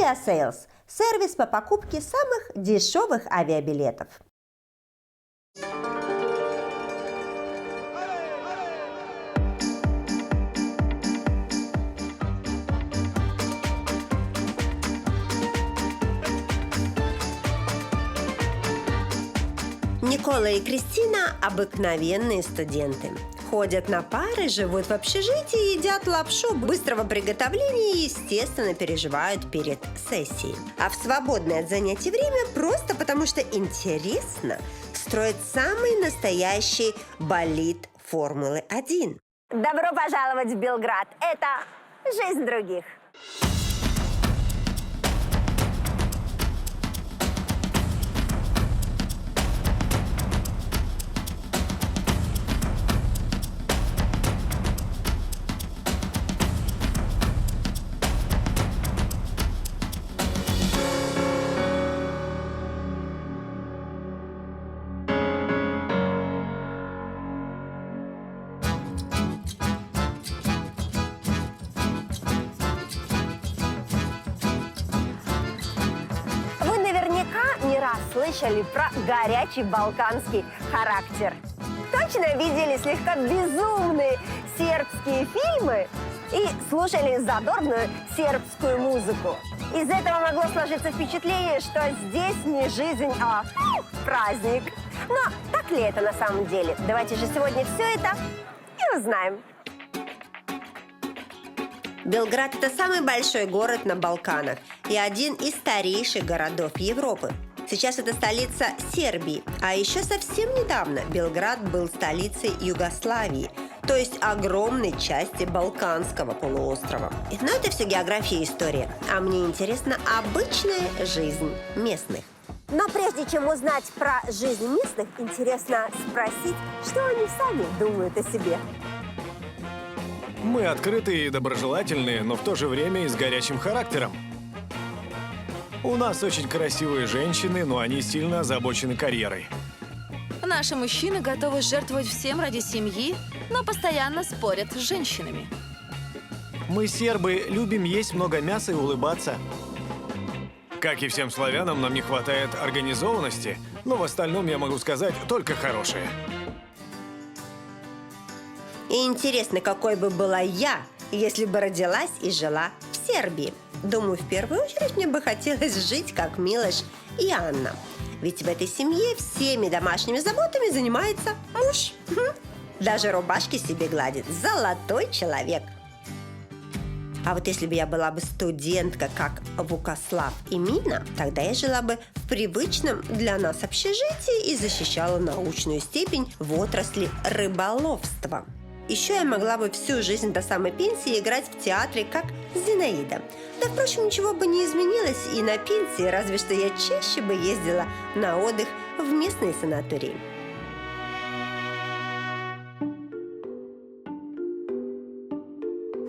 Aviasales – сервис по покупке самых дешевых авиабилетов. Никола и Кристина – обыкновенные студенты. Ходят на пары, живут в общежитии, едят лапшу быстрого приготовления и, естественно, переживают перед сессией. А в свободное от занятий время просто потому, что интересно строить самый настоящий болид Формулы-1. Добро пожаловать в Белград. Это жизнь других. Слышали про горячий балканский характер. Точно видели слегка безумные сербские фильмы и слушали задорную сербскую музыку. Из этого могло сложиться впечатление, что здесь не жизнь, а праздник. Но так ли это на самом деле? Давайте же сегодня все это и узнаем. Белград – это самый большой город на Балканах и один из старейших городов Европы. Сейчас это столица Сербии, а еще совсем недавно Белград был столицей Югославии, то есть огромной части Балканского полуострова. Но это все география и история, а мне интересна обычная жизнь местных. Но прежде чем узнать про жизнь местных, интересно спросить, что они сами думают о себе. Мы открытые и доброжелательные, но в то же время и с горячим характером. У нас очень красивые женщины, но они сильно озабочены карьерой. Наши мужчины готовы жертвовать всем ради семьи, но постоянно спорят с женщинами. Мы, сербы, любим есть много мяса и улыбаться. Как и всем славянам, нам не хватает организованности, но в остальном я могу сказать только хорошее. И интересно, какой бы была я, если бы родилась и жила в Сербии. Думаю, в первую очередь мне бы хотелось жить, как Милош и Анна. Ведь в этой семье всеми домашними заботами занимается муж. Даже рубашки себе гладит. Золотой человек. А вот если бы я была бы студентка, как Вукаслав и Мина, тогда я жила бы в привычном для нас общежитии и защищала научную степень в отрасли рыболовства. Еще я могла бы всю жизнь до самой пенсии играть в театре, как Зинаида. Да, впрочем, ничего бы не изменилось и на пенсии, разве что я чаще бы ездила на отдых в местные санатории.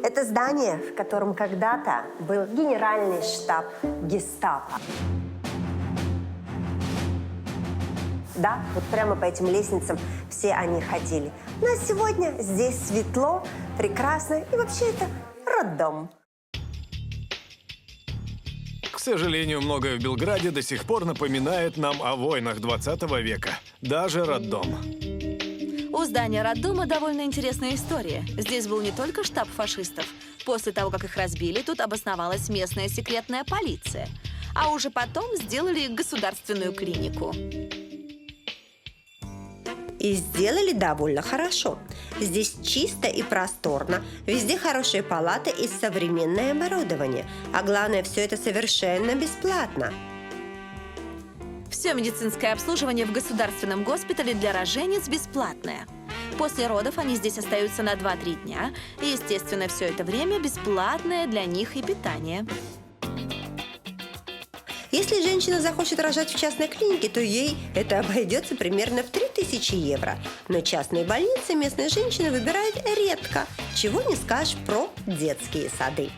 Это здание, в котором когда-то был генеральный штаб гестапо. Да, вот прямо по этим лестницам все они ходили. Но сегодня здесь светло, прекрасно и вообще это роддом. К сожалению, многое в Белграде до сих пор напоминает нам о войнах 20 века. Даже роддом. У здания роддома довольно интересная история. Здесь был не только штаб фашистов. После того, как их разбили, тут обосновалась местная секретная полиция. А уже потом сделали государственную клинику. И сделали довольно хорошо. Здесь чисто и просторно, везде хорошие палаты и современное оборудование. А главное, все это совершенно бесплатно. Все медицинское обслуживание в государственном госпитале для рожениц бесплатное. После родов они здесь остаются на 2-3 дня. И, естественно, все это время бесплатное для них и питание. Если женщина захочет рожать в частной клинике, то ей это обойдется примерно в 3000 евро. Но частные больницы местные женщины выбирают редко. Чего не скажешь про детские сады.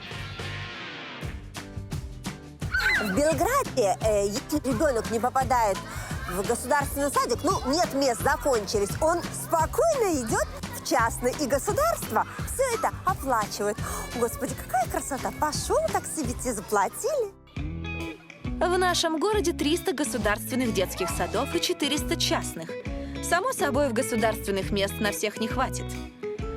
В Белграде, если ребенок не попадает в государственный садик, нет мест, закончились, он спокойно идет в частный, и государство все это оплачивает. Господи, какая красота! Пошел, так себе тебе заплатили. В нашем городе 300 государственных детских садов и 400 частных. Само собой, в государственных мест на всех не хватит.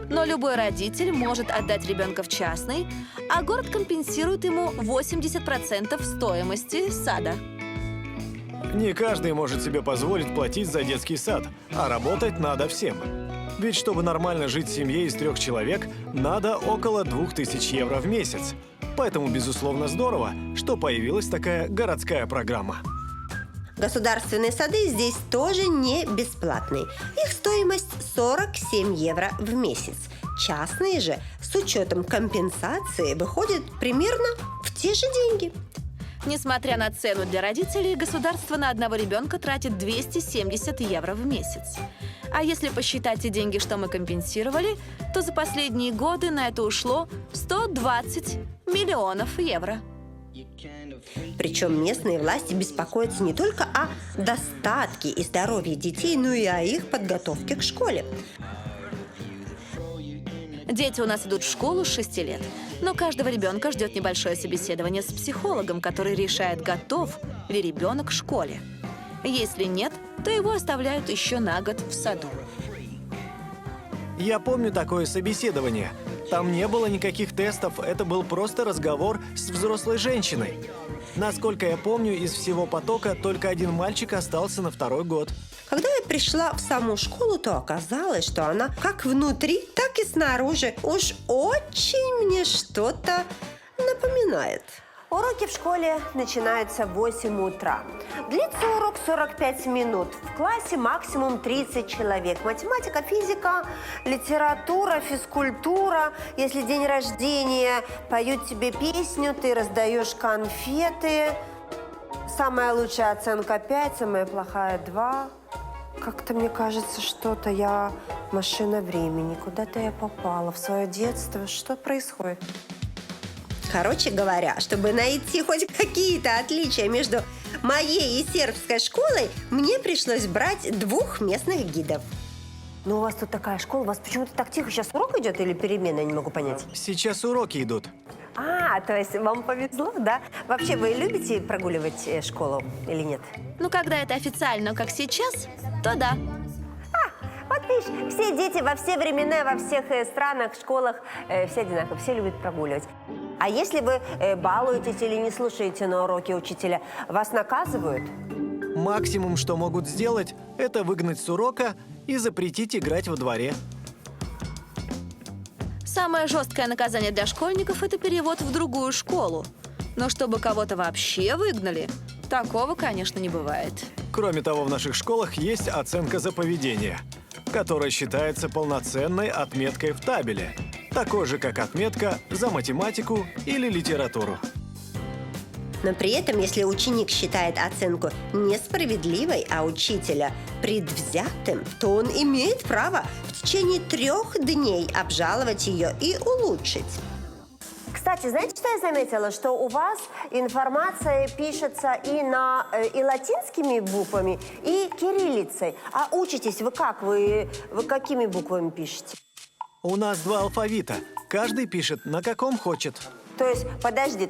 Но любой родитель может отдать ребенка в частный, а город компенсирует ему 80% стоимости сада. Не каждый может себе позволить платить за детский сад, а работать надо всем. Ведь чтобы нормально жить в семье из 3 человек, надо около 2000 евро в месяц. Поэтому, безусловно, здорово, что появилась такая городская программа. Государственные сады здесь тоже не бесплатные. Их стоимость 47 евро в месяц. Частные же, с учетом компенсации, выходят примерно в те же деньги. Несмотря на цену для родителей, государство на одного ребенка тратит 270 евро в месяц. А если посчитать те деньги, что мы компенсировали, то за последние годы на это ушло 120 миллионов евро. Причем местные власти беспокоятся не только о достатке и здоровье детей, но и о их подготовке к школе. Дети у нас идут в школу с 6 лет, но каждого ребенка ждет небольшое собеседование с психологом, который решает, готов ли ребенок к школе. Если нет, то его оставляют еще на год в саду. Я помню такое собеседование. Там не было никаких тестов, это был просто разговор с взрослой женщиной. Насколько я помню, из всего потока только один мальчик остался на 2-й год. Когда я пришла в саму школу, то оказалось, что она как внутри, так и снаружи уж очень мне что-то напоминает. Уроки в школе начинаются в 8 утра. Длится урок 45 минут. В классе максимум 30 человек. Математика, физика, литература, физкультура. Если день рождения, поют тебе песню, ты раздаешь конфеты. Самая лучшая оценка 5, самая плохая 2. Как-то мне кажется, что-то я машина времени. Куда-то я попала в свое детство. Что происходит? Короче говоря, чтобы найти хоть какие-то отличия между моей и сербской школой, мне пришлось брать 2 местных гидов. Ну, у вас тут такая школа, у вас почему-то так тихо. Сейчас урок идет или перемена, я не могу понять. Сейчас уроки идут. То есть вам повезло, да? Вообще, вы любите прогуливать школу или нет? Ну, когда это официально, как сейчас, то да. Вот видишь, все дети во все времена, во всех странах, школах, все одинаково, все любят прогуливать. А если вы балуетесь или не слушаете на уроки учителя, вас наказывают? Максимум, что могут сделать, это выгнать с урока и запретить играть во дворе. Самое жесткое наказание для школьников – это перевод в другую школу. Но чтобы кого-то вообще выгнали, такого, конечно, не бывает. Кроме того, в наших школах есть оценка за поведение, которая считается полноценной отметкой в табеле, такой же, как отметка за математику или литературу. Но при этом, если ученик считает оценку несправедливой, а учителя предвзятым, то он имеет право в течение 3 дней обжаловать ее и улучшить. Кстати, знаете, что я заметила? Что у вас информация пишется и латинскими буквами, и кириллицей. А учитесь вы как? Вы какими буквами пишете? У нас 2 алфавита. Каждый пишет, на каком хочет. То есть, подожди,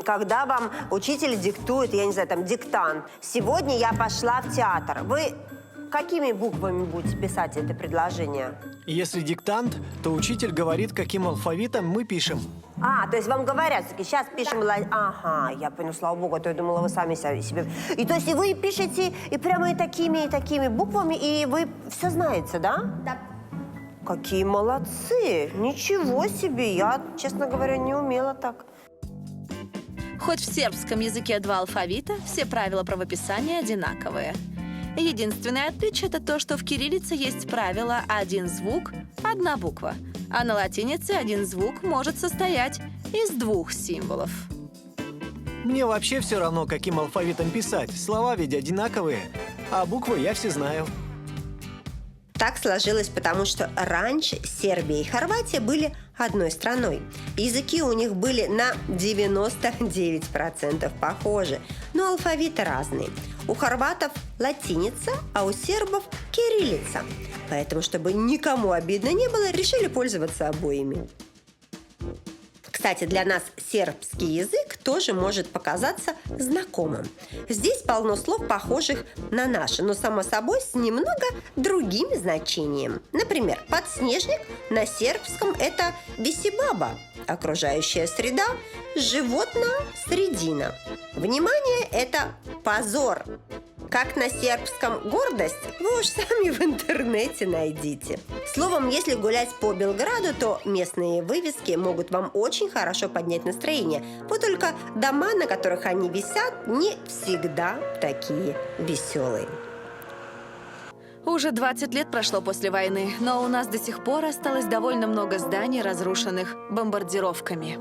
когда вам учитель диктует, я не знаю, там, диктант, сегодня я пошла в театр, вы какими буквами будете писать это предложение? Если диктант, то учитель говорит, каким алфавитом мы пишем. То есть вам говорят, сейчас пишем... Ага, я поняла, слава богу, а то я думала, вы сами себе... И то есть и вы пишете и прямо и такими буквами, и вы все знаете, да? Да. Какие молодцы! Ничего себе! Я, честно говоря, не умела так. Хоть в сербском языке 2 алфавита, все правила правописания одинаковые. Единственное отличие – это то, что в кириллице есть правило 1 звук – 1 буква, а на латинице 1 звук может состоять из 2 символов. Мне вообще все равно, каким алфавитом писать. Слова ведь одинаковые, а буквы я все знаю. Так сложилось, потому что раньше Сербия и Хорватия были одной страной. Языки у них были на 99% похожи, но алфавиты разные. У хорватов латиница, а у сербов кириллица. Поэтому, чтобы никому обидно не было, решили пользоваться обоими. Кстати, для нас сербский язык тоже может показаться знакомым. Здесь полно слов, похожих на наши, но, само собой, с немного другим значением. Например, подснежник на сербском – это висибаба, окружающая среда, животное – средина. Внимание – это позор. Как на сербском гордость, вы уж сами в интернете найдите. Словом, если гулять по Белграду, то местные вывески могут вам очень хорошо поднять настроение. Вот только дома, на которых они висят, не всегда такие веселые. Уже 20 лет прошло после войны, но у нас до сих пор осталось довольно много зданий, разрушенных бомбардировками.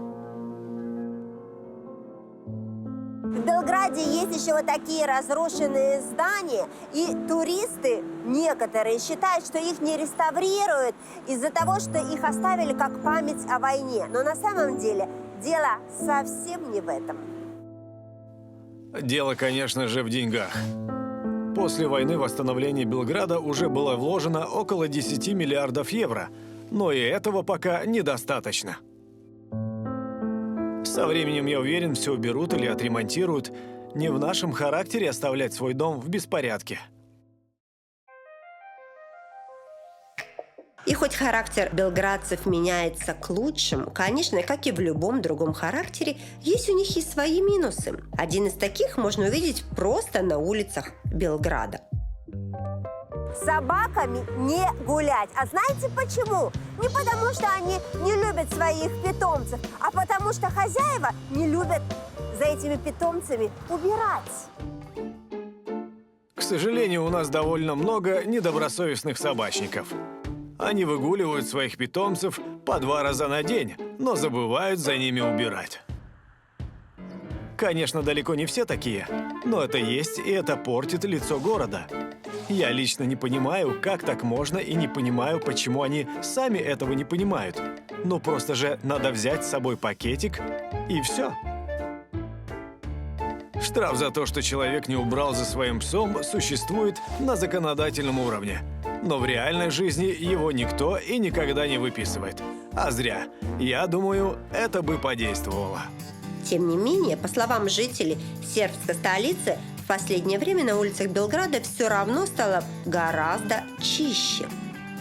В Белграде есть еще вот такие разрушенные здания, и туристы некоторые считают, что их не реставрируют из-за того, что их оставили как память о войне. Но на самом деле дело совсем не в этом. Дело, конечно же, в деньгах. После войны в восстановление Белграда уже было вложено около 10 миллиардов евро, но и этого пока недостаточно. Со временем, я уверен, все уберут или отремонтируют. Не в нашем характере оставлять свой дом в беспорядке. И хоть характер белградцев меняется к лучшему, конечно, как и в любом другом характере, есть у них и свои минусы. Один из таких можно увидеть просто на улицах Белграда. С собаками не гулять. А знаете почему? Не потому, что они не любят своих питомцев, а потому, что хозяева не любят за этими питомцами убирать. К сожалению, у нас довольно много недобросовестных собачников. Они выгуливают своих питомцев по 2 раза на день, но забывают за ними убирать. Конечно, далеко не все такие, но это есть, и это портит лицо города. Я лично не понимаю, как так можно, и не понимаю, почему они сами этого не понимают. Ну просто же надо взять с собой пакетик, и все. Штраф за то, что человек не убрал за своим псом, существует на законодательном уровне. Но в реальной жизни его никто и никогда не выписывает. А зря. Я думаю, это бы подействовало. Тем не менее, по словам жителей сербской столицы, в последнее время на улицах Белграда все равно стало гораздо чище.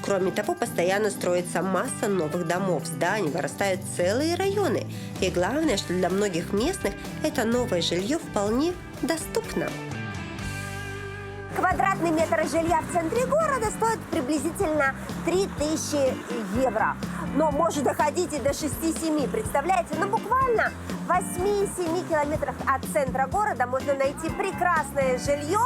Кроме того, постоянно строится масса новых домов, зданий, вырастают целые районы. И главное, что для многих местных это новое жилье вполне доступно. Квадратный метр жилья в центре города стоит приблизительно 3000 евро. Но может доходить и до 6-7, представляете? Ну, буквально в 8-7 километрах от центра города можно найти прекрасное жилье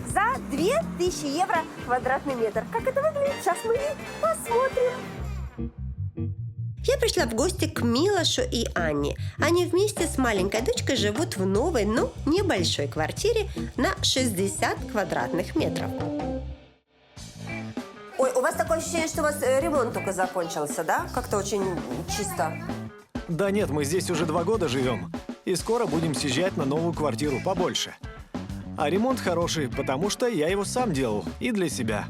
за 2000 евро квадратный метр. Как это выглядит? Сейчас мы и посмотрим. Я пришла в гости к Милошу и Анне. Они вместе с маленькой дочкой живут в новой, но небольшой квартире на 60 квадратных метров. Ой, у вас такое ощущение, что у вас ремонт только закончился, да? Как-то очень чисто. Да нет, мы здесь уже 2 года живем. И скоро будем съезжать на новую квартиру побольше. А ремонт хороший, потому что я его сам делал и для себя.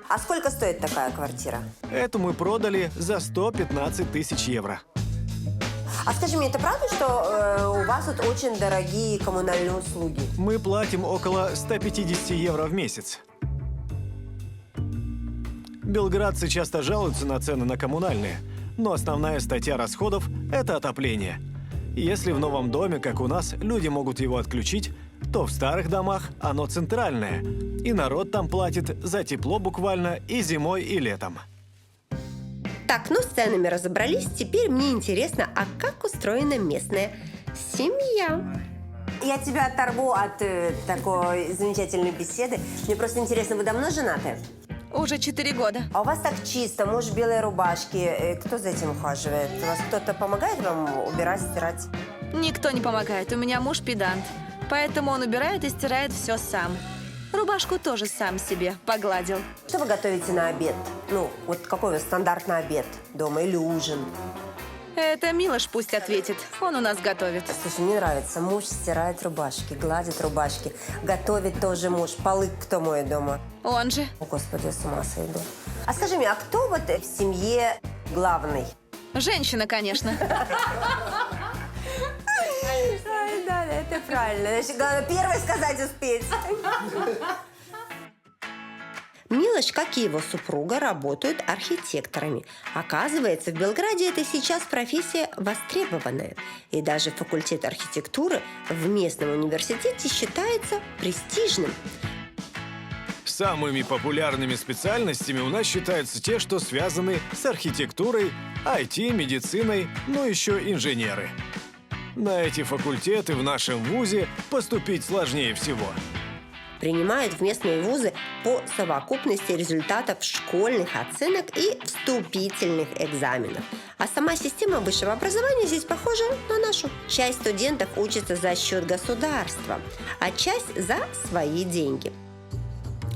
А сколько стоит такая квартира? Эту мы продали за 115 тысяч евро. А скажи мне, это правда, что у вас тут очень дорогие коммунальные услуги? Мы платим около 150 евро в месяц. Белградцы часто жалуются на цены на коммунальные, но основная статья расходов – это отопление. Если в новом доме, как у нас, люди могут его отключить, то в старых домах оно центральное, и народ там платит за тепло буквально и зимой, и летом. Так, ну с ценами разобрались, теперь мне интересно, а как устроена местная семья? Я тебя оторву от такой замечательной беседы. Мне просто интересно, вы давно женаты? Уже 4 года. А у вас так чисто, муж в белой рубашке. Кто за этим ухаживает? У вас кто-то помогает вам убирать, стирать? Никто не помогает, у меня муж педант. Поэтому он убирает и стирает все сам. Рубашку тоже сам себе погладил. Что вы готовите на обед? Ну, вот какой у вас стандартный обед дома или ужин? Это Милош пусть ответит, он у нас готовит. Слушай, мне нравится. Муж стирает рубашки, гладит рубашки. Готовит тоже муж. Полы кто моет дома? Он же. О, Господи, я с ума сойду. А скажи мне, а кто вот в семье главный? Женщина, конечно. Ай, да, это правильно. Значит, главное первое сказать успеть. Милош, как и его супруга, работают архитекторами. Оказывается, в Белграде это сейчас профессия востребованная. И даже факультет архитектуры в местном университете считается престижным. Самыми популярными специальностями у нас считаются те, что связаны с архитектурой, IT, медициной, ну еще инженеры. На эти факультеты в нашем вузе поступить сложнее всего. Принимают в местные вузы по совокупности результатов школьных оценок и вступительных экзаменов. А сама система высшего образования здесь похожа на нашу. Часть студентов учится за счет государства, а часть за свои деньги.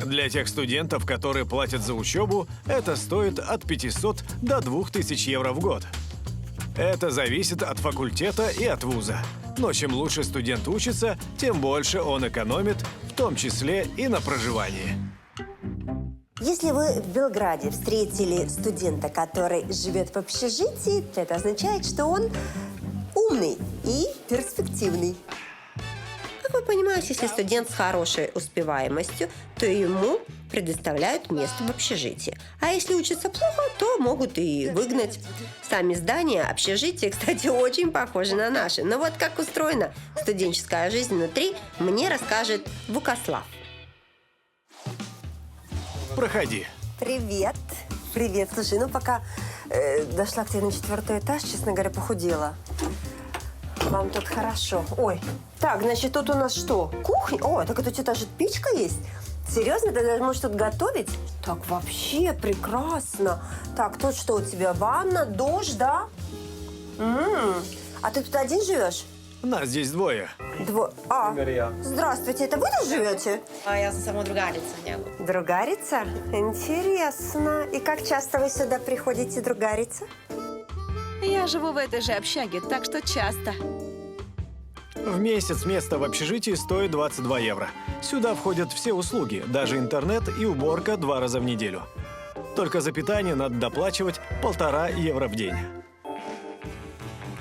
Для тех студентов, которые платят за учебу, это стоит от 500 до 2000 евро в год. Это зависит от факультета и от вуза. Но чем лучше студент учится, тем больше он экономит, в том числе и на проживании. Если вы в Белграде встретили студента, который живет в общежитии, то это означает, что он умный и перспективный. Как вы понимаете, если студент с хорошей успеваемостью, то ему предоставляют место в общежитии. А если учится плохо, то могут и выгнать. Сами здания общежития, кстати, очень похожи на наши. Но вот как устроена студенческая жизнь внутри, мне расскажет Вукаслав. Проходи. Привет. Привет. Слушай, ну пока дошла к тебе на 4-й этаж, честно говоря, похудела. Вам тут хорошо. Ой, так, значит, тут у нас что? Кухня? О, так это у тебя даже печка есть? Серьезно? Ты даже можешь тут готовить? Так, вообще прекрасно. Так, тут что у тебя? Ванна, душ, да? А ты тут один живешь? Нас здесь двое. Здравствуйте, это вы тут живете? Ja sam samo drugarica njegova. Другарица? Интересно. И как часто вы сюда приходите, другарица? Я живу в этой же общаге, так что часто. В месяц место в общежитии стоит 22 евро. Сюда входят все услуги, даже интернет и уборка 2 раза в неделю. Только за питание надо доплачивать 1,5 евро в день.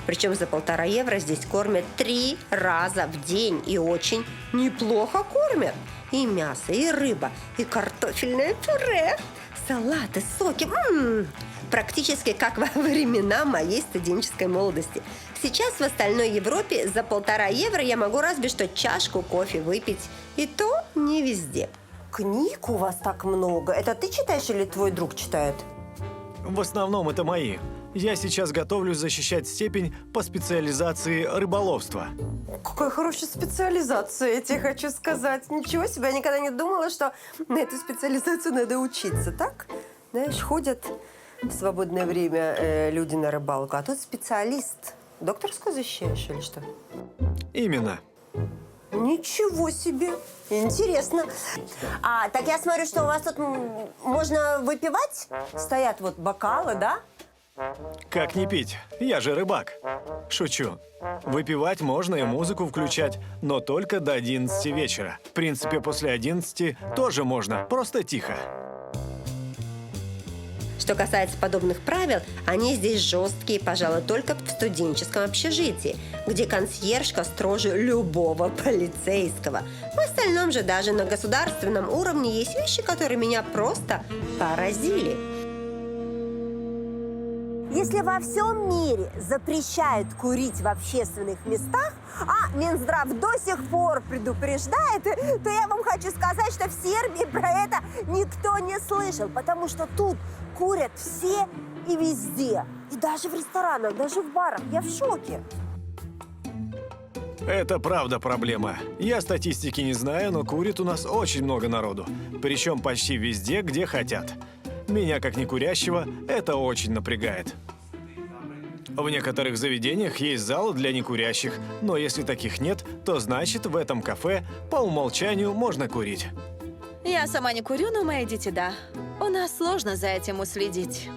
Причем за 1,5 евро здесь кормят 3 раза в день. И очень неплохо кормят. И мясо, и рыба, и картофельное пюре, салаты, соки. Практически как во времена моей студенческой молодости. Сейчас в остальной Европе за 1,5 евро я могу разве что чашку кофе выпить. И то не везде. Книг у вас так много. Это ты читаешь или твой друг читает? В основном это мои. Я сейчас готовлюсь защищать степень по специализации рыболовства. Какая хорошая специализация, я тебе хочу сказать. Ничего себе, я никогда не думала, что на эту специализацию надо учиться, так? Знаешь, ходят в свободное время люди на рыбалку, а тут специалист. Докторскую защищаешь или что? Именно. Ничего себе! Интересно. Так я смотрю, что у вас тут можно выпивать? Стоят вот бокалы, да? Как не пить? Я же рыбак. Шучу. Выпивать можно и музыку включать, но только до 11 вечера. В принципе, после 11 тоже можно, просто тихо. Что касается подобных правил, они здесь жесткие, пожалуй, только в студенческом общежитии, где консьержка строже любого полицейского. В остальном же даже на государственном уровне есть вещи, которые меня просто поразили. Если во всем мире запрещают курить в общественных местах, а Минздрав до сих пор предупреждает, то я вам хочу сказать, что в Сербии про это никто не слышал, потому что тут курят все и везде. И даже в ресторанах, даже в барах. Я в шоке. Это правда проблема. Я статистики не знаю, но курит у нас очень много народу. Причем почти везде, где хотят. Меня, как некурящего, это очень напрягает. В некоторых заведениях есть залы для некурящих, но если таких нет, то значит в этом кафе по умолчанию можно курить. Я сама не курю, но мои дети да. У нас сложно за этим уследить.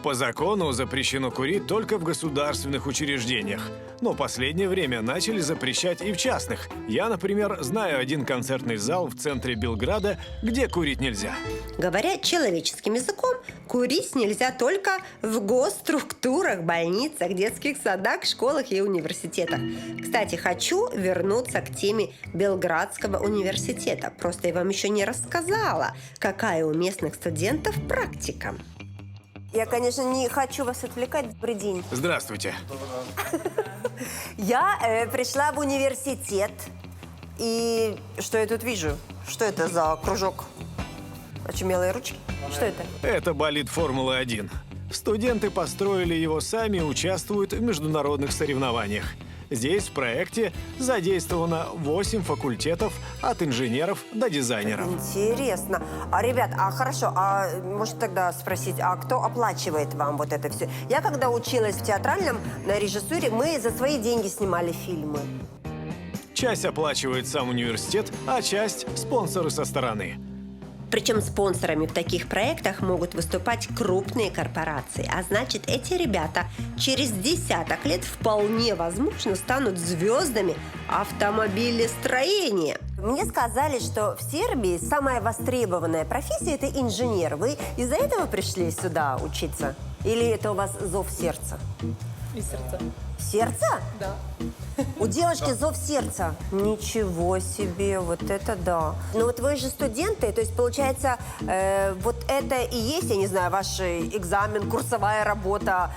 По закону запрещено курить только в государственных учреждениях, Но последнее время начали запрещать и в частных. Я, например, знаю один концертный зал в центре Белграда, где курить нельзя. Говоря человеческим языком, курить нельзя только в госструктурах, больницах, детских садах, школах и университетах. Кстати, хочу вернуться к теме Белградского университета. Просто я вам еще не рассказала, какая у местных студентов практика. Я, конечно, не хочу вас отвлекать. Добрый день. Здравствуйте. Я пришла в университет. И что я тут вижу? Что это за кружок? Очумелые ручки? Что это? Это болид Формулы-1. Студенты построили его сами и участвуют в международных соревнованиях. Здесь в проекте задействовано 8 факультетов от инженеров до дизайнеров. Интересно. Ребят, хорошо, может тогда спросить, кто оплачивает вам вот это все? Я когда училась в театральном на режиссуре, мы за свои деньги снимали фильмы. Часть оплачивает сам университет, а часть – спонсоры со стороны. Причем спонсорами в таких проектах могут выступать крупные корпорации. А значит, эти ребята через десяток лет вполне возможно станут звездами автомобилестроения. Мне сказали, что в Сербии самая востребованная профессия – это инженер. Вы из-за этого пришли сюда учиться? Или это у вас зов сердца? Из сердца. Сердце? Да. У девушки зов сердца. Ничего себе, вот это да. Ну вот вы же студенты, то есть получается, вот это и есть, я не знаю, ваш экзамен, курсовая работа.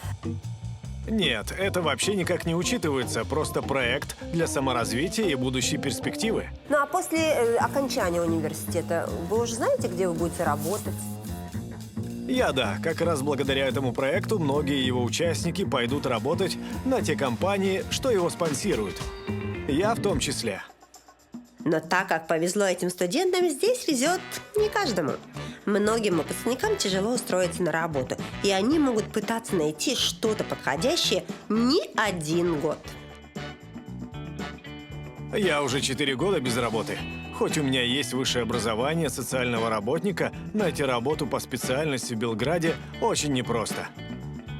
Нет, это вообще никак не учитывается, просто проект для саморазвития и будущей перспективы. Ну а после окончания университета вы уже знаете, где вы будете работать? Да, как раз благодаря этому проекту многие его участники пойдут работать на те компании, что его спонсируют. Я в том числе. Но так как повезло этим студентам, здесь везет не каждому. Многим выпускникам тяжело устроиться на работу, и они могут пытаться найти что-то подходящее не один год. Я уже 4 года без работы. Хоть у меня есть высшее образование социального работника, найти работу по специальности в Белграде очень непросто.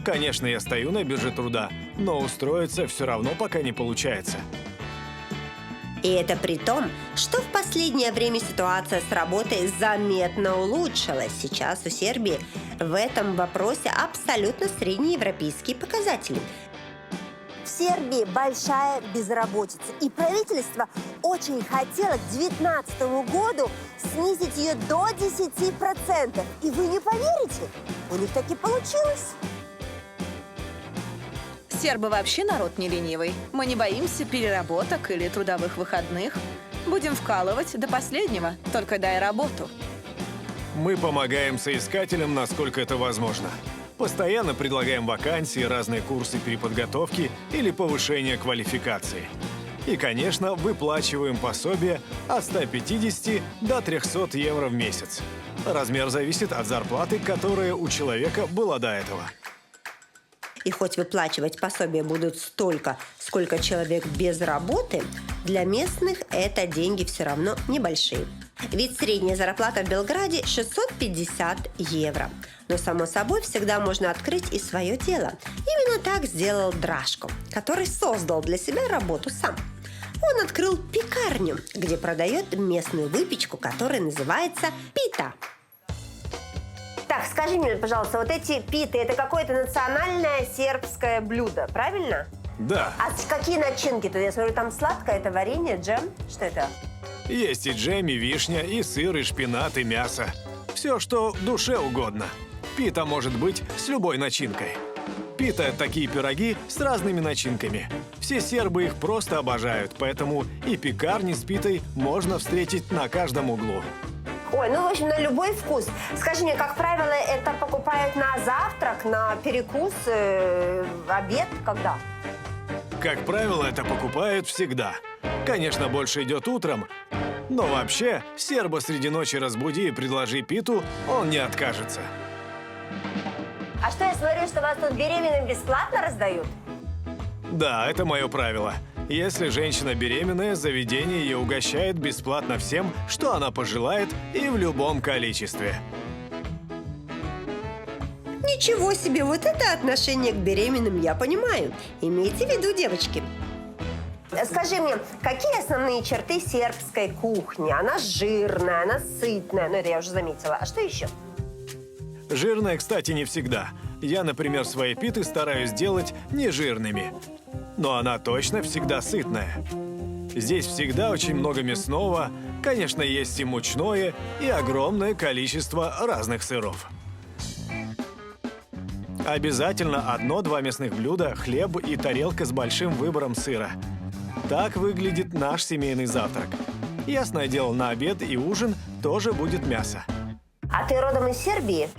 Конечно, я стою на бирже труда, но устроиться все равно пока не получается. И это при том, что в последнее время ситуация с работой заметно улучшилась. Сейчас у Сербии в этом вопросе абсолютно среднеевропейские показатели. В Сербии большая безработица, и правительство очень хотело к 2019 году снизить ее до 10%. И вы не поверите, у них таки получилось. Сербы вообще народ не ленивый. Мы не боимся переработок или трудовых выходных. Будем вкалывать до последнего, только дай работу. Мы помогаем соискателям, насколько это возможно. Постоянно предлагаем вакансии, разные курсы переподготовки или повышения квалификации. И, конечно, выплачиваем пособие от 150 до 300 евро в месяц. Размер зависит от зарплаты, которая у человека была до этого. И хоть выплачивать пособие будут столько, сколько человек без работы, для местных это деньги все равно небольшие. Ведь средняя зарплата в Белграде 650 евро. Но, само собой, всегда можно открыть и свое дело. Именно так сделал Драшко, который создал для себя работу сам. Он открыл пекарню, где продает местную выпечку, которая называется пита. Так, скажи мне, пожалуйста, вот эти питы – это какое-то национальное сербское блюдо, правильно? Да, А какие начинки? Я смотрю, там сладкое, это варенье, джем? Что это? есть и джем, и вишня, и сыр, и шпинат, и мясо. Все, что душе угодно. Пита может быть с любой начинкой. Пита – это такие пироги с разными начинками. Все сербы их просто обожают, поэтому и пекарни с питой можно встретить на каждом углу. Ой, ну, в общем, на любой вкус. Скажи мне, как правило, это покупают на завтрак, на перекус, обед, когда? Как правило, это покупают всегда. Конечно, больше идет утром, но вообще, серба среди ночи разбуди и предложи питу, он не откажется. А что, я смотрю, что вас тут беременным бесплатно раздают? Да, это мое правило. Если женщина беременная, заведение ее угощает бесплатно всем, что она пожелает, и в любом количестве. Ничего себе, вот это отношение к беременным я понимаю. Имейте в виду, девочки, Скажи мне, какие основные черты сербской кухни? Она жирная, она сытная, ну это я уже заметила. А что еще? Жирная, кстати, не всегда. Я, например, свои питы стараюсь делать нежирными. Но она точно всегда сытная. Здесь всегда очень много мясного, конечно, есть и мучное, и огромное количество разных сыров. Обязательно 1-2 мясных блюда, хлеб и тарелка с большим выбором сыра. Так выглядит наш семейный завтрак. Ясное дело, на обед и ужин тоже будет мясо. А ты родом из Сербии?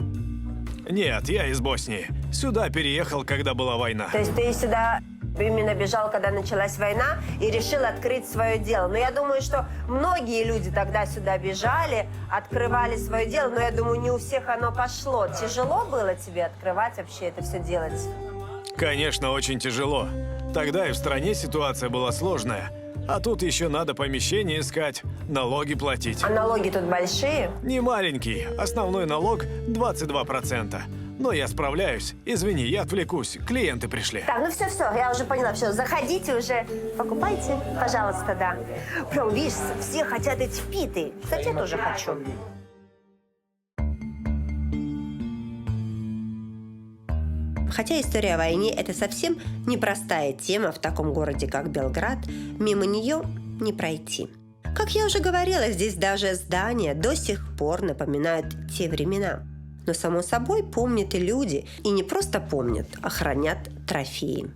Нет, я из Боснии. Сюда переехал, когда была война. То есть ты сюда именно бежал, когда началась война, и решил открыть свое дело. Но я думаю, что многие люди тогда сюда бежали, открывали свое дело, но я думаю, не у всех оно пошло. Тяжело было тебе открывать вообще это все делать? Конечно, очень тяжело. Тогда и в стране ситуация была сложная. А тут еще надо помещение искать, налоги платить. А налоги тут большие? Не маленький, основной налог 22%. Но я справляюсь. Извини, я отвлекусь, клиенты пришли. Так, ну все, я уже поняла, все, заходите уже, покупайте, пожалуйста, да. Прям, видишь, все хотят эти питы. Кстати, я тоже хочу. Хотя история о войне – это совсем непростая тема в таком городе, как Белград, мимо нее не пройти. Как я уже говорила, здесь даже здания до сих пор напоминают те времена. Но, само собой, помнят и люди, и не просто помнят, а хранят трофеи.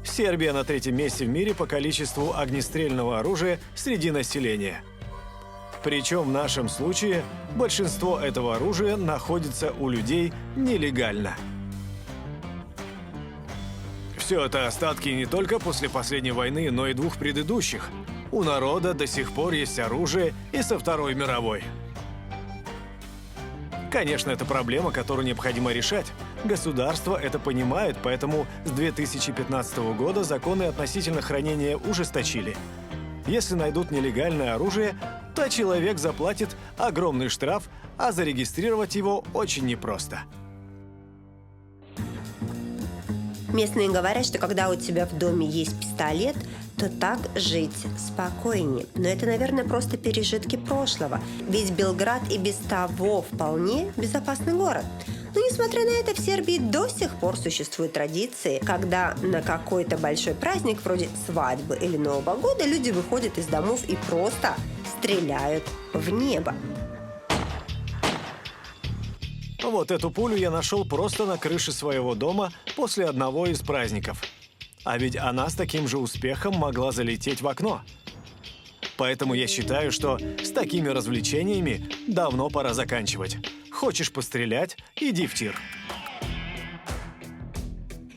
Сербия на 3-м месте в мире по количеству огнестрельного оружия среди населения. Причем в нашем случае большинство этого оружия находится у людей нелегально. Все это остатки не только после последней войны, но и 2 предыдущих. У народа до сих пор есть оружие и со Второй мировой. Конечно, это проблема, которую необходимо решать. Государство это понимает, поэтому с 2015 года законы относительно хранения ужесточили. Если найдут нелегальное оружие, то человек заплатит огромный штраф, а зарегистрировать его очень непросто. Местные говорят, что когда у тебя в доме есть пистолет, то так жить спокойнее. Но это, наверное, просто пережитки прошлого. Ведь Белград и без того вполне безопасный город. Но, несмотря на это, в Сербии до сих пор существуют традиции, когда на какой-то большой праздник, вроде свадьбы или Нового года, люди выходят из домов и просто стреляют в небо. Вот эту пулю я нашел просто на крыше своего дома после одного из праздников. А ведь она с таким же успехом могла залететь в окно. Поэтому я считаю, что с такими развлечениями давно пора заканчивать. Хочешь пострелять – иди в тир.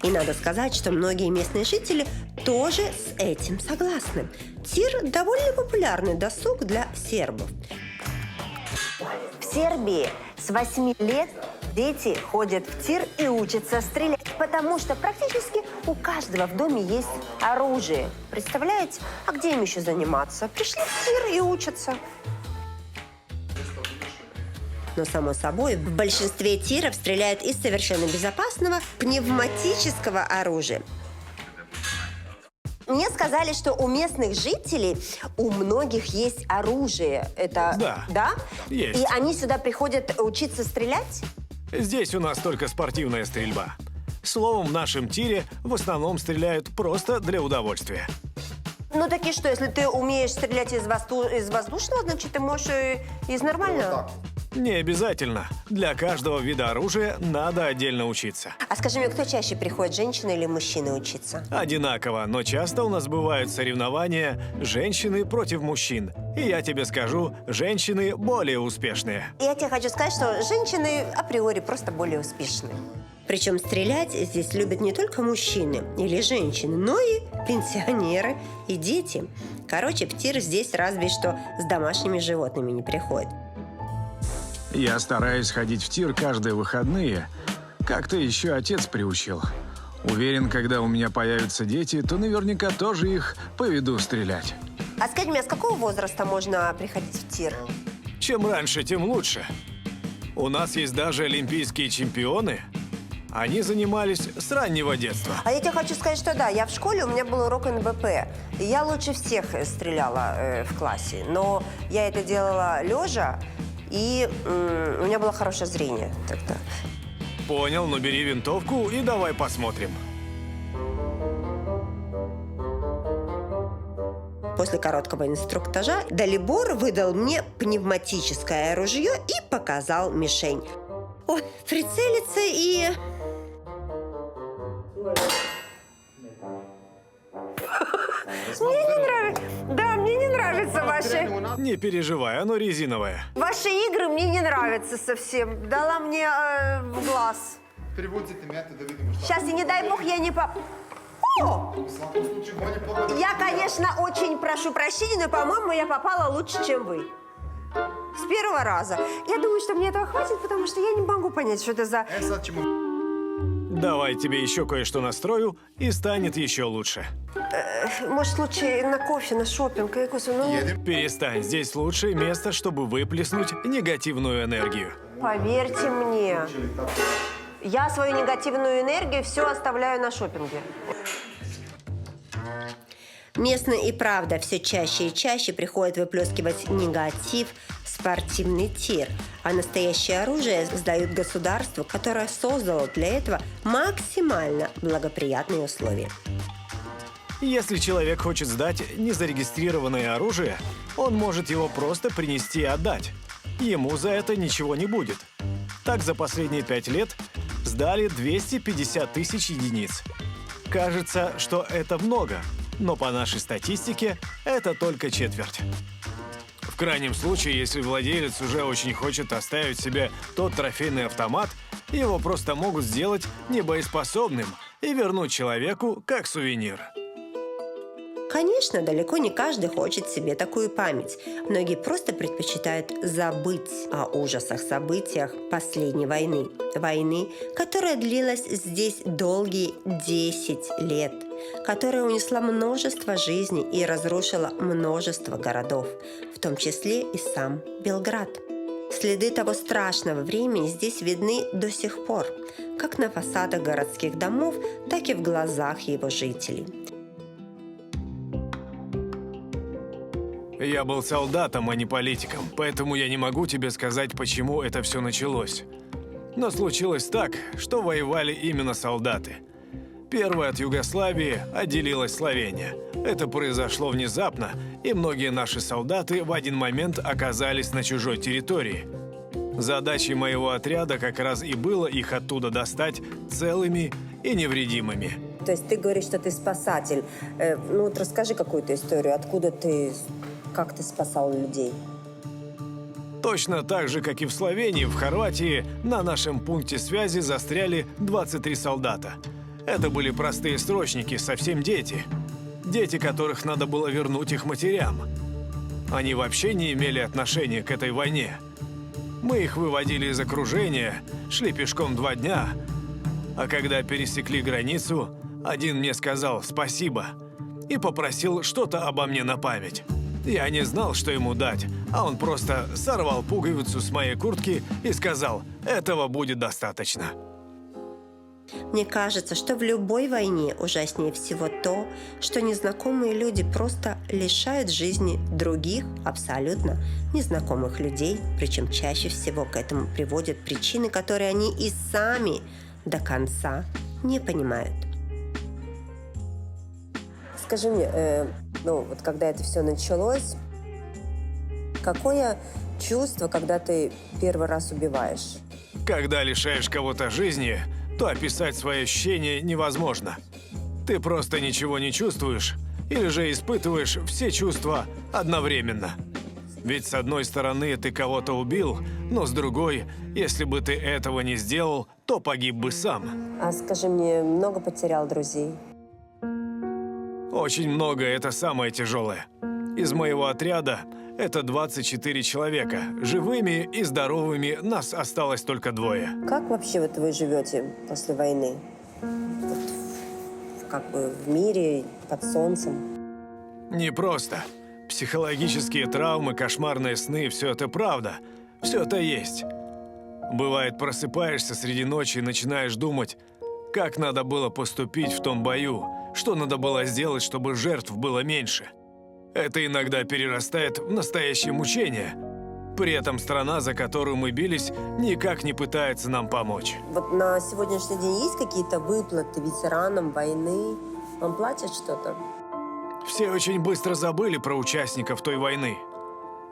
И надо сказать, что многие местные жители тоже с этим согласны. Тир – довольно популярный досуг для сербов. В Сербии с 8 лет дети ходят в тир и учатся стрелять, потому что практически у каждого в доме есть оружие. Представляете? А где им еще заниматься? Пришли в тир и учатся. Но, само собой, в большинстве тиров стреляют из совершенно безопасного пневматического оружия. Мне сказали, что у местных жителей у многих есть оружие. Это Да, есть. И они сюда приходят учиться стрелять? Здесь у нас только спортивная стрельба. Словом, в нашем тире в основном стреляют просто для удовольствия. Ну, так и что, если ты умеешь стрелять из воздушного, значит, ты можешь и из нормального? Не обязательно. Для каждого вида оружия надо отдельно учиться. А скажи мне, кто чаще приходит, женщины или мужчины учиться? Одинаково, но часто у нас бывают соревнования женщины против мужчин. И я тебе скажу, женщины более успешные. Я тебе хочу сказать, что женщины априори просто более успешные. Причем стрелять здесь любят не только мужчины или женщины, но и пенсионеры и дети. Короче, в тир здесь разве что с домашними животными не приходят. Я стараюсь ходить в тир каждые выходные. Как-то еще отец приучил. Уверен, когда у меня появятся дети, то наверняка тоже их поведу стрелять. А скажи мне, с какого возраста можно приходить в тир? Чем раньше, тем лучше. У нас есть даже олимпийские чемпионы. Они занимались с раннего детства. А я тебе хочу сказать, что да, я в школе, у меня был урок НБП. И я лучше всех стреляла в классе. Но я это делала лежа, и у меня было хорошее зрение тогда. Понял, ну бери винтовку и давай посмотрим. После короткого инструктажа Далибор выдал мне пневматическое ружье и показал мишень. Ой, прицелиться и... Мне не нравится. Да, мне не нравятся Не переживай, оно резиновое. ваши игры мне не нравятся совсем. Дала мне в глаз. Приводите методы, видимо, что... Сейчас, и не дай бог, я не по... О! В всяком случае, Ваня благодарю. Я, конечно, очень прошу прощения, но, по-моему, я попала лучше, чем вы. С первого раза. Я думаю, что мне этого хватит, потому что я не могу понять, что это за... Sad ćemo... Давай тебе еще кое-что настрою, и станет еще лучше. Может, лучше на кофе, на шопинг? Перестань, здесь лучшее место, чтобы выплеснуть негативную энергию. Поверьте мне, я свою негативную энергию все оставляю на шопинге. Местные и правда все чаще и чаще приходят выплескивать негатив в спортивный тир, а настоящее оружие сдают государству, которое создало для этого максимально благоприятные условия. Если человек хочет сдать незарегистрированное оружие, он может его просто принести и отдать. Ему за это ничего не будет. Так за последние 5 лет сдали 250 тысяч единиц. Кажется, что это много, но по нашей статистике это только четверть. В крайнем случае, если владелец уже очень хочет оставить себе тот трофейный автомат, его просто могут сделать небоеспособным и вернуть человеку как сувенир. Конечно, далеко не каждый хочет себе такую память. Многие просто предпочитают забыть о ужасах событиях последней войны. Войны, которая длилась здесь долгие 10 лет, которая унесла множество жизней и разрушила множество городов, в том числе и сам Белград. Следы того страшного времени здесь видны до сих пор, как на фасадах городских домов, так и в глазах его жителей. Я был солдатом, а не политиком, поэтому я не могу тебе сказать, почему это все началось. Но случилось так, что воевали именно солдаты. Первой от Югославии отделилась Словения. Это произошло внезапно, и многие наши солдаты в один момент оказались на чужой территории. Задачей моего отряда как раз и было их оттуда достать целыми и невредимыми. То есть ты говоришь, что ты спасатель. Ну вот расскажи какую-то историю. Откуда ты, как ты спасал людей? Точно так же, как и в Словении, в Хорватии на нашем пункте связи застряли 23 солдата. Это были простые срочники, совсем дети. Дети, которых надо было вернуть их матерям. Они вообще не имели отношения к этой войне. Мы их выводили из окружения, шли пешком 2 дня. А когда пересекли границу, один мне сказал «спасибо» и попросил что-то обо мне на память. Я не знал, что ему дать, а он просто сорвал пуговицу с моей куртки и сказал «этого будет достаточно». Мне кажется, что в любой войне ужаснее всего то, что незнакомые люди просто лишают жизни других абсолютно незнакомых людей, причем чаще всего к этому приводят причины, которые они и сами до конца не понимают. Скажи мне, ну вот когда это все началось, какое чувство, когда ты первый раз убиваешь? Когда лишаешь кого-то жизни, то описать свои ощущения невозможно. Ты просто ничего не чувствуешь или же испытываешь все чувства одновременно. Ведь с одной стороны ты кого-то убил, но с другой, если бы ты этого не сделал, то погиб бы сам. А скажи мне, много потерял друзей? Очень много, это самое тяжелое. Из моего отряда это 24 человека. Живыми и здоровыми нас осталось только 2. Как вообще вот вы живете после войны? Вот, как бы в мире, под солнцем? Непросто. Психологические травмы, кошмарные сны – все это правда. Все это есть. Бывает, просыпаешься среди ночи и начинаешь думать, как надо было поступить в том бою, что надо было сделать, чтобы жертв было меньше. Это иногда перерастает в настоящее мучение. При этом страна, за которую мы бились, никак не пытается нам помочь. Вот на сегодняшний день есть какие-то выплаты ветеранам войны? Вам платят что-то? Все очень быстро забыли про участников той войны.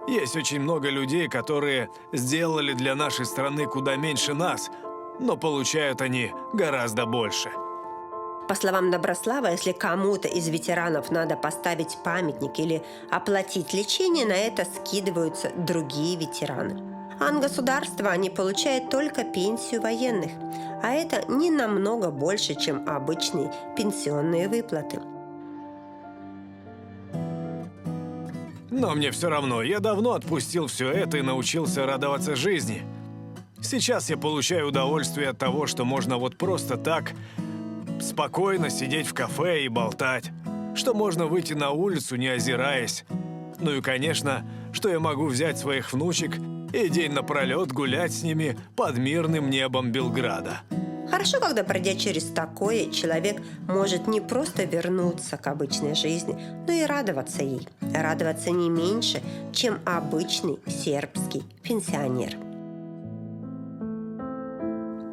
Есть очень много людей, которые сделали для нашей страны куда меньше нас, но получают они гораздо больше. По словам Доброслава, если кому-то из ветеранов надо поставить памятник или оплатить лечение, на это скидываются другие ветераны. А от государства они получают только пенсию военных. А это не намного больше, чем обычные пенсионные выплаты. Но мне все равно, я давно отпустил все это и научился радоваться жизни. Сейчас я получаю удовольствие от того, что можно вот просто так спокойно сидеть в кафе и болтать, что можно выйти на улицу, не озираясь. Ну и, конечно, что я могу взять своих внучек и день напролет гулять с ними под мирным небом Белграда. Хорошо, когда, пройдя через такое, человек может не просто вернуться к обычной жизни, но и радоваться ей. Радоваться не меньше, чем обычный сербский пенсионер.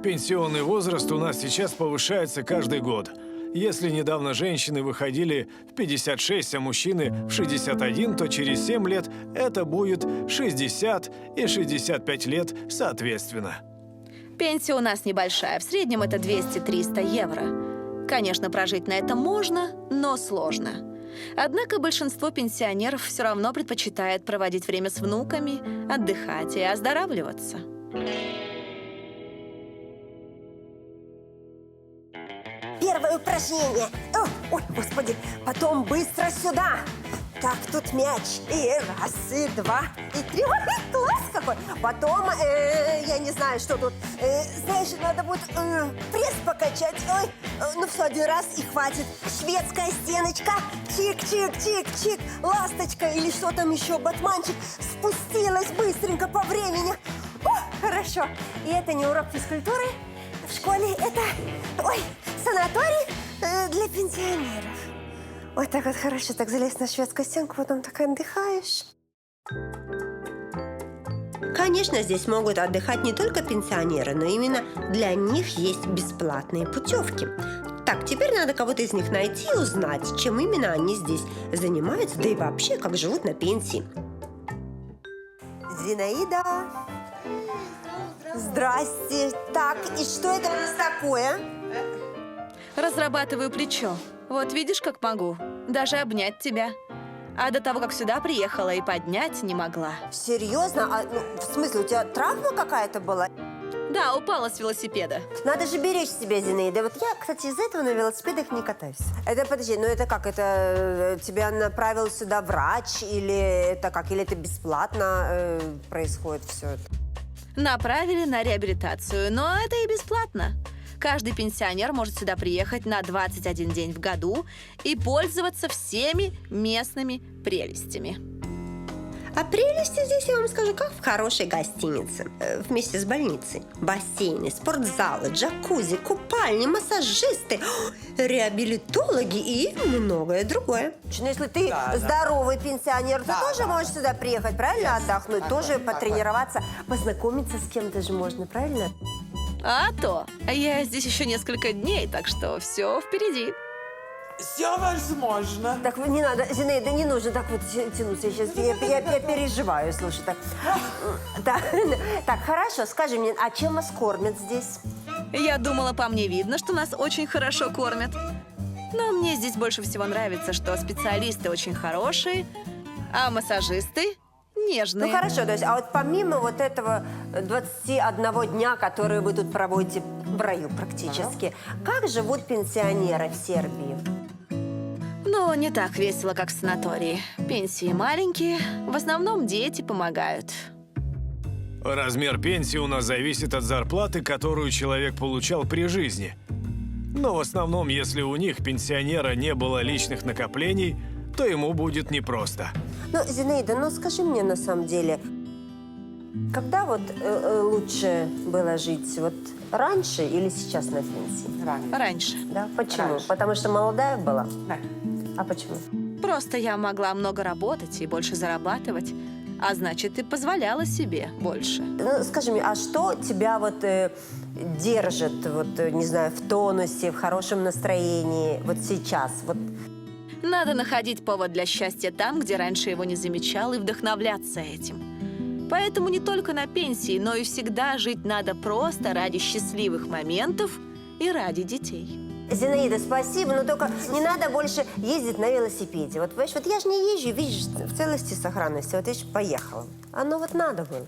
Пенсионный возраст у нас сейчас повышается каждый год. Если недавно женщины выходили в 56, а мужчины в 61, то через 7 лет это будет 60 и 65 лет соответственно. Пенсия у нас небольшая, в среднем это 200-300 евро. Конечно, прожить на это можно, но сложно. Однако большинство пенсионеров все равно предпочитает проводить время с внуками, отдыхать и оздоравливаться. Первое упражнение. Ой, господи, потом быстро сюда. Так, тут мяч. И раз, и два, и три. Ой, класс какой. Потом, я не знаю, что тут. Знаешь, надо будет пресс покачать. Ой, ну все, один раз и хватит. Шведская стеночка. Чик-чик-чик-чик. Ласточка или что там еще, батманчик. Спустилась быстренько по времени. О, хорошо. И это не урок физкультуры. В школе это, санаторий для пенсионеров. Вот так вот хорошо, так залезть на шведскую стенку, потом так отдыхаешь. Конечно, здесь могут отдыхать не только пенсионеры, но именно для них есть бесплатные путевки. Так, теперь надо кого-то из них найти и узнать, чем именно они здесь занимаются, да и вообще, как живут на пенсии. Зинаида. Здрасте. Так, и что это у нас такое? Разрабатываю плечо. Вот видишь, как могу. Даже обнять тебя. А до того, как сюда приехала, и поднять не могла. Серьезно? В смысле, у тебя травма какая-то была? Да, упала с велосипеда. Надо же беречь себя, Зинаида. Вот я, кстати, из-за этого на велосипедах не катаюсь. Это, подожди, ну это как? Это тебя направил сюда врач? Или это как? Или это бесплатно происходит все это? Направили на реабилитацию, но это и бесплатно. Каждый пенсионер может сюда приехать на 21 день в году и пользоваться всеми местными прелестями. А прелести здесь, я вам скажу, как в хорошей гостинице. Вместе с больницей. Бассейны, спортзалы, джакузи, купальни, массажисты, реабилитологи и многое другое. Ну, если ты здоровый пенсионер, то тоже можешь сюда приехать, правильно? Отдохнуть, тоже потренироваться, познакомиться с кем-то же можно, правильно? А то! Я здесь еще несколько дней, так что все впереди. Все возможно. Так, не надо, Зинаида, не нужно так вот тянуться. Сейчас я переживаю, слушай. Так, хорошо, скажи мне, а чем вас кормят здесь? Я думала, по мне видно, что нас очень хорошо кормят. Но мне здесь больше всего нравится, что специалисты очень хорошие, а массажисты нежные. Ну хорошо, то есть, а вот помимо вот этого 21 дня, который вы тут проводите в раю практически, как живут пенсионеры в Сербии? Ну, не так весело, как в санатории. Пенсии маленькие, в основном дети помогают. Размер пенсии у нас зависит от зарплаты, которую человек получал при жизни. Но в основном, если у них, пенсионера, не было личных накоплений, то ему будет непросто. Ну, Зинаида, ну скажи мне на самом деле, Когда вот лучше было жить? Вот раньше или сейчас на пенсии? Раньше. Да? Почему? Раньше. Потому что молодая была? Да. А почему? Просто я могла много работать и больше зарабатывать, а значит, и позволяла себе больше. Ну, скажи мне, а что тебя вот держит, вот, не знаю, в тонусе, в хорошем настроении вот сейчас? Вот. Надо находить повод для счастья там, где раньше его не замечал, и вдохновляться этим. Поэтому не только на пенсии, но и всегда жить надо просто ради счастливых моментов и ради детей. Зинаида, спасибо, но только не надо больше ездить на велосипеде. Вот, понимаешь, вот я же не езжу, видишь, в целости и сохранности. Вот видишь, поехала. Оно вот надо было.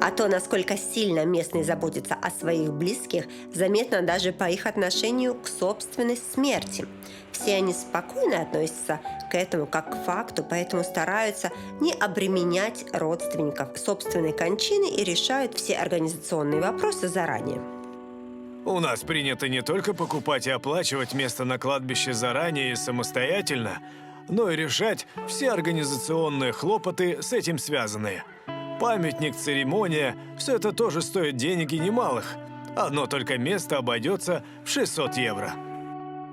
А то, насколько сильно местные заботятся о своих близких, заметно даже по их отношению к собственной смерти. Все они спокойно относятся к этому как к факту, поэтому стараются не обременять родственников собственной кончины и решают все организационные вопросы заранее. У нас принято не только покупать и оплачивать место на кладбище заранее и самостоятельно, но и решать все организационные хлопоты с этим связанные. Памятник, церемония – все это тоже стоит денег и немалых. Одно только место обойдется в 600 евро.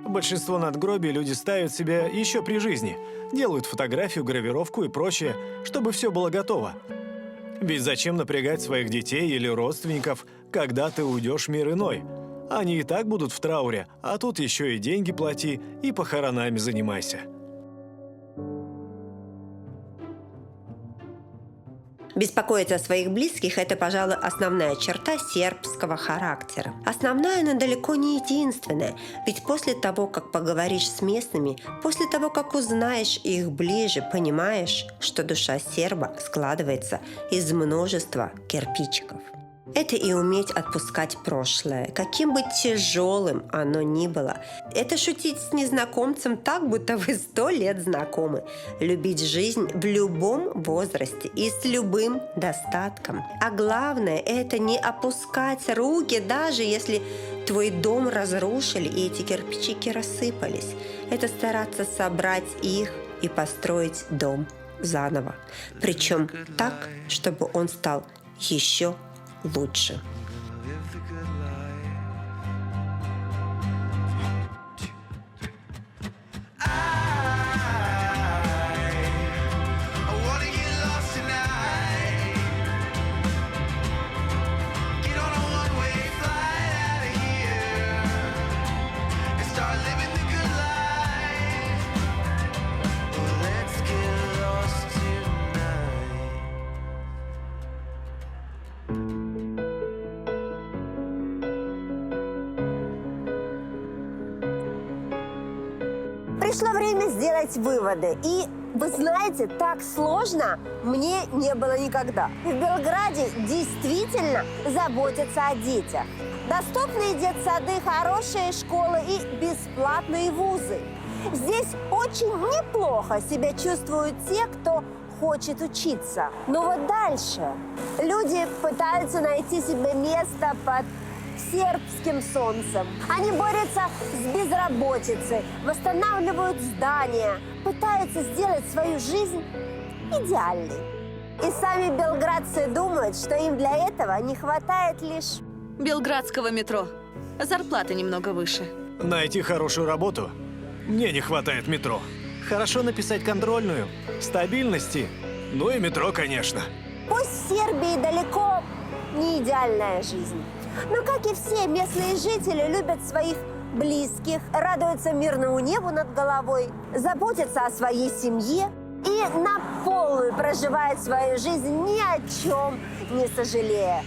Большинство надгробий люди ставят себе еще при жизни. Делают фотографию, гравировку и прочее, чтобы все было готово. Ведь зачем напрягать своих детей или родственников, когда ты уйдешь в мир иной? Они и так будут в трауре, а тут еще и деньги плати, и похоронами занимайся. Беспокоиться о своих близких – это, пожалуй, основная черта сербского характера. Основная, но далеко не единственная. Ведь после того, как поговоришь с местными, после того, как узнаешь их ближе, понимаешь, что душа серба складывается из множества кирпичиков. Это и уметь отпускать прошлое, каким бы тяжелым оно ни было. Это шутить с незнакомцем так, будто вы 100 лет знакомы. Любить жизнь в любом возрасте и с любым достатком. А главное, это не опускать руки, даже если твой дом разрушили и эти кирпичики рассыпались. Это стараться собрать их и построить дом заново. Причем так, чтобы он стал еще лучше. Пришло время сделать выводы. И вы знаете, так сложно мне не было никогда. В Белграде действительно заботятся о детях. Доступные детсады, хорошие школы и бесплатные вузы. Здесь очень неплохо себя чувствуют те, кто хочет учиться. Но вот дальше люди пытаются найти себе место под сербским солнцем. Они борются с безработицей, восстанавливают здания, пытаются сделать свою жизнь идеальной. И сами белградцы думают, что им для этого не хватает лишь Белградского метро. Зарплата немного выше. Найти хорошую работу? Мне не хватает метро. Хорошо написать контрольную, стабильности, ну и метро, конечно. Пусть в Сербии далеко не идеальная жизнь. Но, как и все, местные жители любят своих близких, радуются мирному небу над головой, заботятся о своей семье и на полную проживают свою жизнь, ни о чем не сожалея.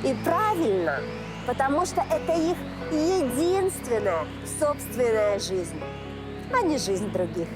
И правильно, потому что это их единственная собственная жизнь, а не жизнь других.